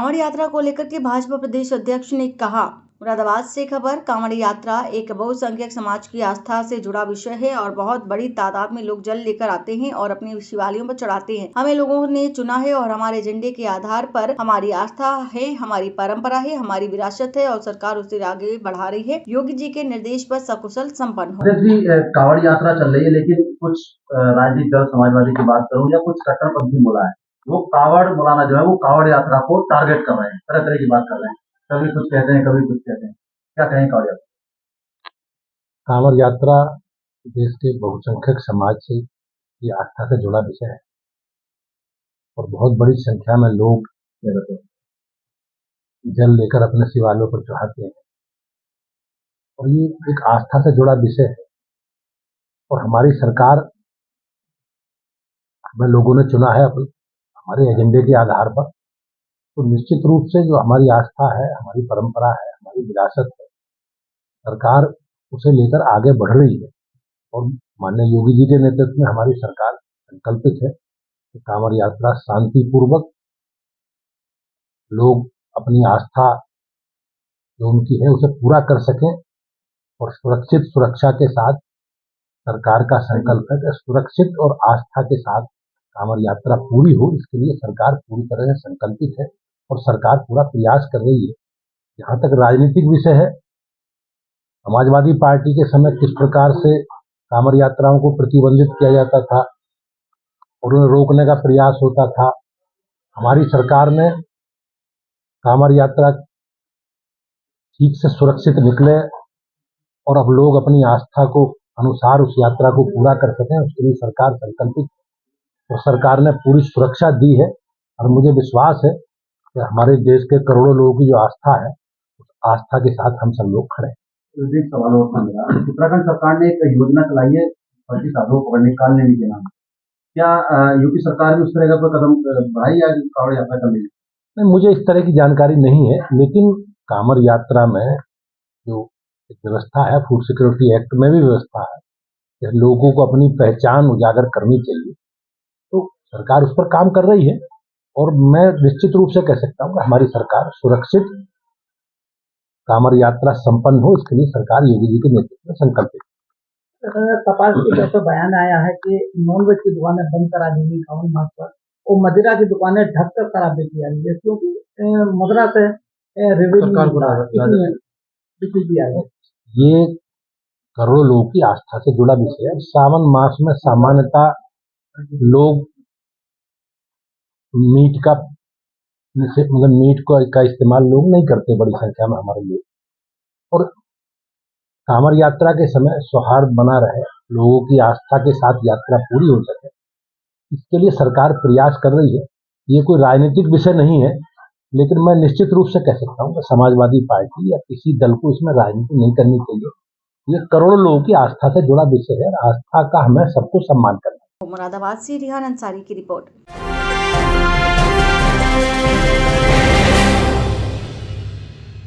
कांवड़ यात्रा को लेकर के भाजपा प्रदेश अध्यक्ष ने कहा। मुरादाबाद से खबर। कांवड़ यात्रा एक बहुसंख्यक समाज की आस्था से जुड़ा विषय है और बहुत बड़ी तादाद में लोग जल लेकर आते हैं और अपने शिवालयों पर चढ़ाते हैं। हमें लोगों ने चुना है और हमारे एजेंडे के आधार पर हमारी आस्था है, हमारी परंपरा है, हमारी विरासत है और सरकार उसे आगे बढ़ा रही है। योगी जी के निर्देश पर सकुशल संपन्न हो। कांवड़ यात्रा चल रही है, लेकिन कुछ राजनीतिक दल, समाजवादी की बात करूं या कुछ कट्टरपंथी मुला है, वो कांवड़ मौलाना जो है वो कांवड़ यात्रा को टारगेट कर रहे हैं, तरह तरह की बात कर रहे हैं। कभी कुछ कहते हैं, कभी कुछ कहते हैं। क्या कहें कांवड़ यात्रा? कांवड़ यात्रा देश के बहुसंख्यक समाज से ये आस्था से जुड़ा विषय है और बहुत बड़ी संख्या में लोग जल लेकर अपने शिवालयों पर चढ़ाते हैं और ये एक आस्था से जुड़ा विषय है। और हमारी सरकार, हमें लोगों ने चुना है हमारे एजेंडे के आधार पर, तो निश्चित रूप से जो हमारी आस्था है, हमारी परंपरा है, हमारी विरासत है, सरकार उसे लेकर आगे बढ़ रही है। और माननीय योगी जी के नेतृत्व में हमारी सरकार संकल्पित है कि कांवड़ यात्रा शांतिपूर्वक लोग अपनी आस्था जो उनकी है उसे पूरा कर सकें और सुरक्षित सुरक्षा के साथ सरकार का संकल्प है कि सुरक्षित और आस्था के साथ कांवड़ यात्रा पूरी हो। इसके लिए सरकार पूरी तरह से संकल्पित है और सरकार पूरा प्रयास कर रही है। जहां तक राजनीतिक विषय है, समाजवादी पार्टी के समय किस प्रकार से कांवड़ यात्राओं को प्रतिबंधित किया जाता था और उन्हें रोकने का प्रयास होता था, हमारी सरकार ने कांवड़ यात्रा ठीक से सुरक्षित निकले और अब लोग अपनी आस्था को अनुसार उस यात्रा को पूरा कर सकें, उसके लिए सरकार संकल्पित है और सरकार ने पूरी सुरक्षा दी है। और मुझे विश्वास है कि हमारे देश के करोड़ों लोगों की जो आस्था है, उस आस्था के साथ हम सब लोग खड़े हैं। एक सवाल और था मेरा। उत्तराखंड सरकार ने एक योजना चलाई है फर्जी साधुओं को पकड़ने, काल लेने के नाम। क्या यूपी सरकार ने उस तरह का कोई कदम बढ़ाई या कांवड़ यात्रा कर ली? नहीं, मुझे इस तरह की जानकारी नहीं है, लेकिन कांवड़ यात्रा में जो एक व्यवस्था है, फूड सिक्योरिटी एक्ट में भी व्यवस्था है कि लोगों को अपनी पहचान उजागर करनी चाहिए, तो सरकार उस पर काम कर रही है। और मैं निश्चित रूप से कह सकता हूँ कि हमारी सरकार सुरक्षित कांवड़ यात्रा संपन्न हो, इसके लिए सरकार योगी जी के नेतृत्व में संकल्पित है। तपास की तरफ से बयान आया है कि नॉनवेज की दुकानें बंद करा देंगी कांवड़ मार्ग पर और मदिरा की दुकानें ढककर खराब बेची जा रही है, क्योंकि मदिरा से ये करोड़ों लोगों की आस्था से जुड़ा विषय है। सावन मास में सामान्यतः लोग मीट का इस्तेमाल लोग नहीं करते बड़ी संख्या में हमारे लिए। और कांवड़ यात्रा के समय सौहार्द बना रहे, लोगों की आस्था के साथ यात्रा पूरी हो सके, इसके लिए सरकार प्रयास कर रही है। ये कोई राजनीतिक विषय नहीं है, लेकिन मैं निश्चित रूप से कह सकता हूँ कि समाजवादी पार्टी या किसी दल को इसमें राजनीति नहीं करनी चाहिए। ये करोड़ों लोगों की आस्था से जुड़ा विषय है और आस्था का हमें सबको सम्मान करना है। मुरादाबाद से रिहान अंसारी की रिपोर्ट।